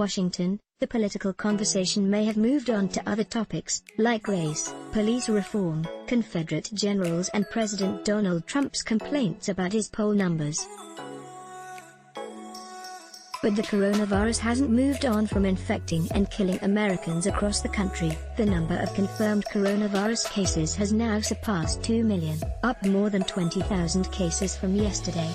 Washington, the political conversation may have moved on to other topics, like race, police reform, Confederate generals and President Donald Trump's complaints about his poll numbers. But the coronavirus hasn't moved on from infecting and killing Americans across the country. The number of confirmed coronavirus cases has now surpassed 2 million, up more than 20,000 cases from yesterday.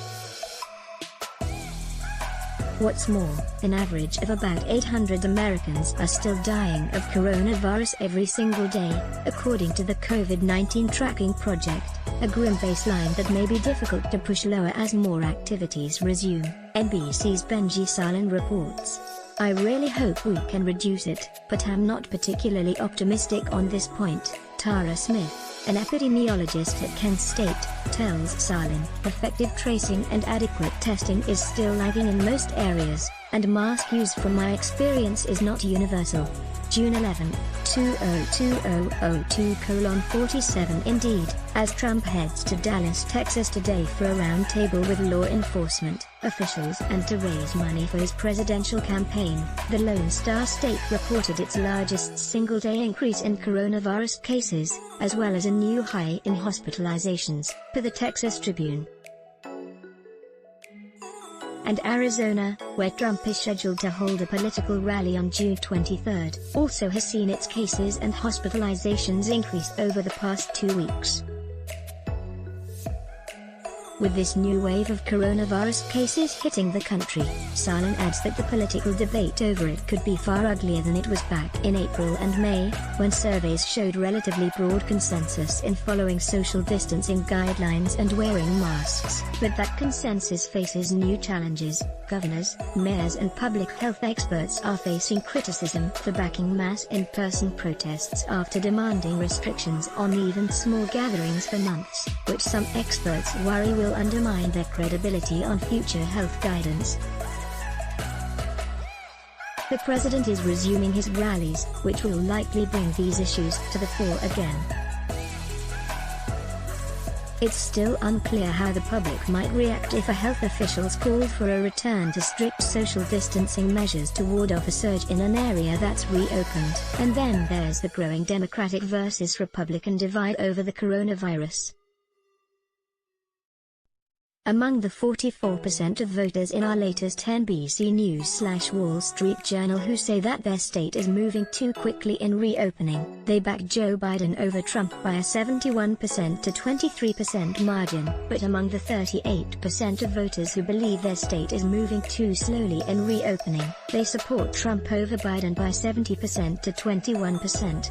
What's more, an average of about 800 Americans are still dying of coronavirus every single day, according to the COVID-19 Tracking Project, a grim baseline that may be difficult to push lower as more activities resume, NBC's Benji Salin reports. I really hope we can reduce it, but I'm not particularly optimistic on this point, Tara Smith, an epidemiologist at Kent State, tells Salin. Effective tracing and adequate testing is still lagging in most areas, and mask use from my experience is not universal. June 11, 202002:47 Indeed, as Trump heads to Dallas, Texas today for a roundtable with law enforcement officials and to raise money for his presidential campaign, the Lone Star State reported its largest single-day increase in coronavirus cases, as well as a new high in hospitalizations, per the Texas Tribune. And Arizona, where Trump is scheduled to hold a political rally on June 23, also has seen its cases and hospitalizations increase over the past 2 weeks. With this new wave of coronavirus cases hitting the country, Salin adds that the political debate over it could be far uglier than it was back in April and May, when surveys showed relatively broad consensus in following social distancing guidelines and wearing masks. But that consensus faces new challenges. Governors, mayors and public health experts are facing criticism for backing mass in-person protests after demanding restrictions on even small gatherings for months, which some experts worry will undermine their credibility on future health guidance. The president is resuming his rallies, which will likely bring these issues to the fore again. It's still unclear how the public might react if health officials called for a return to strict social distancing measures to ward off a surge in an area that's reopened. And then there's the growing Democratic versus Republican divide over the coronavirus. Among the 44% of voters in our latest NBC News/Wall Street Journal who say that their state is moving too quickly in reopening, they back Joe Biden over Trump by a 71% to 23% margin. But among the 38% of voters who believe their state is moving too slowly in reopening, they support Trump over Biden by 70% to 21%.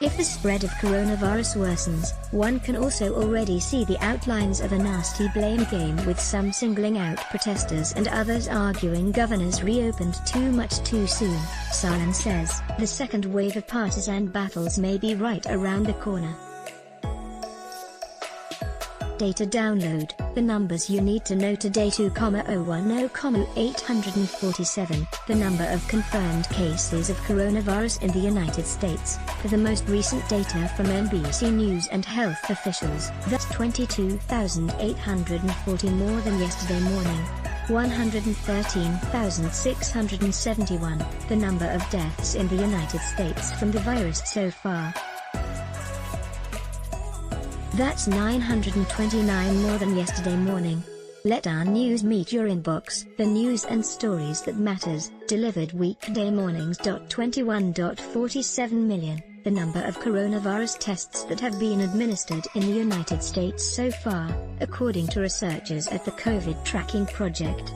If the spread of coronavirus worsens, one can also already see the outlines of a nasty blame game, with some singling out protesters and others arguing governors reopened too much too soon. Salin says, the second wave of partisan battles may be right around the corner. Data download, the numbers you need to know today: 2,010,847, the number of confirmed cases of coronavirus in the United States, for the most recent data from NBC News and health officials. That's 22,840 more than yesterday morning. 113,671, the number of deaths in the United States from the virus so far. That's 929 more than yesterday morning. Let our news meet your inbox. The news and stories that matters, delivered weekday mornings. 21.47 million, the number of coronavirus tests that have been administered in the United States so far, according to researchers at the COVID Tracking Project.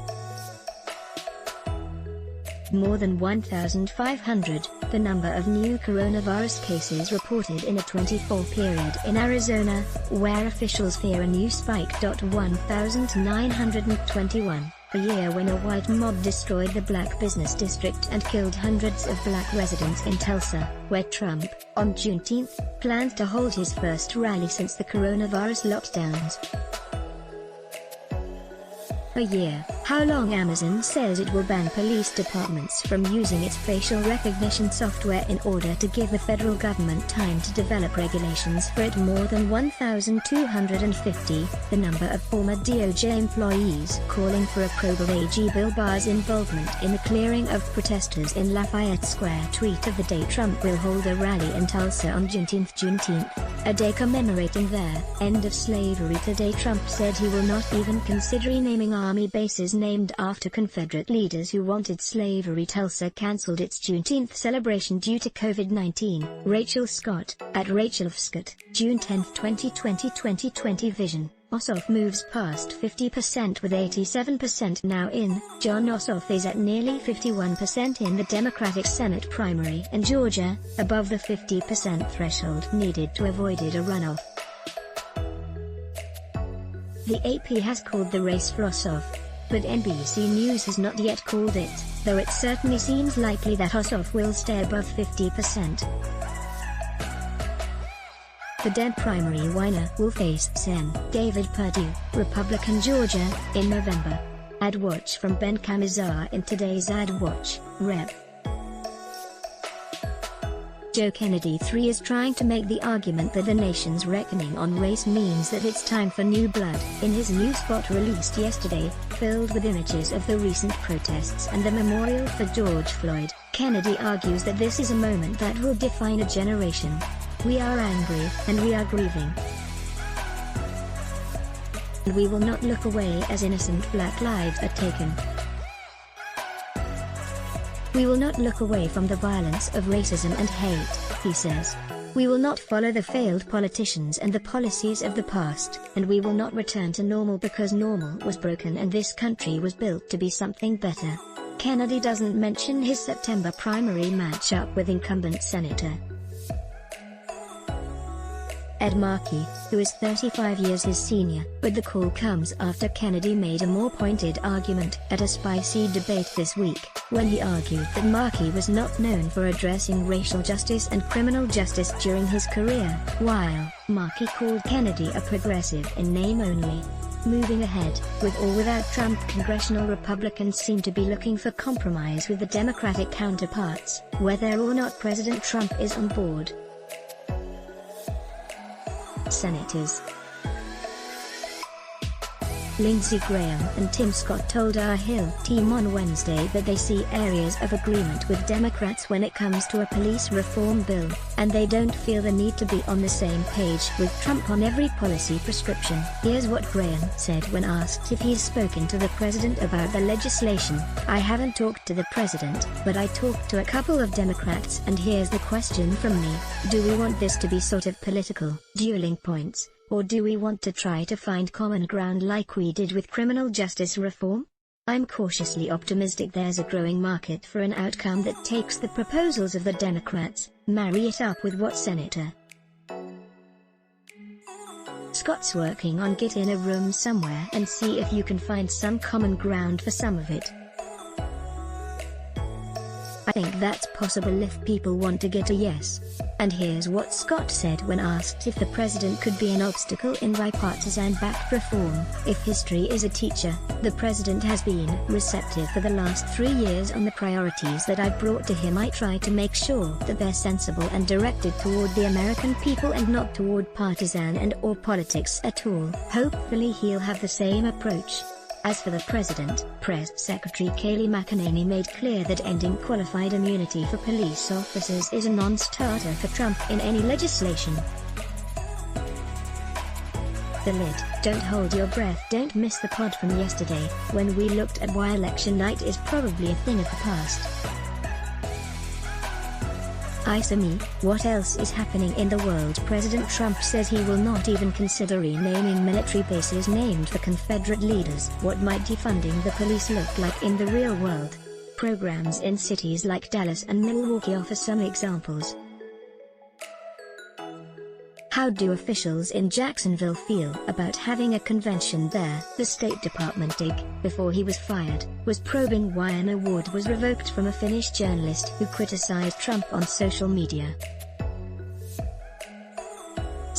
More than 1,500, the number of new coronavirus cases reported in a 24 period in Arizona, where officials fear a new spike. 1,921, a year when a white mob destroyed the black business district and killed hundreds of black residents in Tulsa, where Trump, on Juneteenth, plans to hold his first rally since the coronavirus lockdowns. A year, How long? Amazon says it will ban police departments from using its facial recognition software in order to give the federal government time to develop regulations for it. More than 1,250, the number of former DOJ employees calling for a probe of AG Bill Barr's involvement in the clearing of protesters in Lafayette Square. Tweet of the day: Trump will hold a rally in Tulsa on Juneteenth, a day commemorating their end of slavery. Today Trump said he will not even consider renaming army bases named after Confederate leaders who wanted slavery. Tulsa cancelled its Juneteenth celebration due to COVID-19. Rachel Scott, at Rachel F. Scott, June 10, 2020. 2020 Vision. Ossoff moves past 50% with 87% now in. Jon Ossoff is at nearly 51% in the Democratic Senate primary in Georgia, above the 50% threshold needed to avoid a runoff. The AP has called the race for Ossoff, but NBC News has not yet called it, though it certainly seems likely that Ossoff will stay above 50%. The Dem primary winner will face Sen. David Perdue, Republican, Georgia, in November. Ad Watch from Ben Kamizar in today's Ad Watch. Rep. Joe Kennedy III is trying to make the argument that the nation's reckoning on race means that it's time for new blood. In his new spot released yesterday, filled with images of the recent protests and the memorial for George Floyd, Kennedy argues that this is a moment that will define a generation. We are angry, and we are grieving. And we will not look away as innocent black lives are taken. We will not look away from the violence of racism and hate, he says. We will not follow the failed politicians and the policies of the past, and we will not return to normal because normal was broken and this country was built to be something better. Kennedy doesn't mention his September primary matchup with incumbent Senator Ed Markey, who is 35 years his senior, but the call comes after Kennedy made a more pointed argument at a spicy debate this week, when he argued that Markey was not known for addressing racial justice and criminal justice during his career, while Markey called Kennedy a progressive in name only. Moving ahead, with or without Trump, congressional Republicans seem to be looking for compromise with the Democratic counterparts, whether or not President Trump is on board. Senators Lindsey Graham and Tim Scott told our Hill team on Wednesday that they see areas of agreement with Democrats when it comes to a police reform bill, and they don't feel the need to be on the same page with Trump on every policy prescription. Here's what Graham said when asked if he's spoken to the president about the legislation. I haven't talked to the president, but I talked to a couple of Democrats, and here's the question from me: do we want this to be sort of political, dueling points? Or do we want to try to find common ground like we did with criminal justice reform? I'm cautiously optimistic there's a growing market for an outcome that takes the proposals of the Democrats, marry it up with what Senator Scott's working on, get in a room somewhere and see if you can find some common ground for some of it. I think that's possible if people want to get a yes. And here's what Scott said when asked if the president could be an obstacle in bipartisan-backed reform. If history is a teacher, the president has been receptive for the last 3 years on the priorities that I brought to him. I try to make sure that they're sensible and directed toward the American people and not toward partisan and/or politics at all. Hopefully he'll have the same approach. As for the president, Press Secretary Kayleigh McEnany made clear that ending qualified immunity for police officers is a non-starter for Trump in any legislation. The lid. Don't hold your breath. Don't miss the pod from yesterday, when we looked at why election night is probably a thing of the past. Me, what else is happening in the world? President Trump says he will not even consider renaming military bases named for Confederate leaders. What might defunding the police look like in the real world? Programs in cities like Dallas and Milwaukee offer some examples. How do officials in Jacksonville feel about having a convention there? The State Department, before he was fired, was probing why an award was revoked from a Finnish journalist who criticized Trump on social media.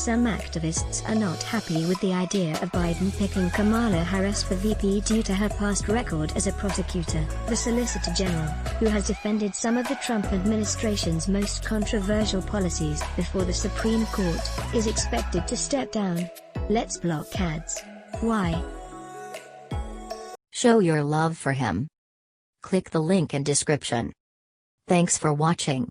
some activists are not happy with the idea of Biden picking Kamala Harris for VP due to her past record as a prosecutor. The Solicitor General, who has defended some of the Trump administration's most controversial policies before the Supreme Court, is expected to step down. Let's block ads. Why? Show your love for him. Click the link in description. Thanks for watching.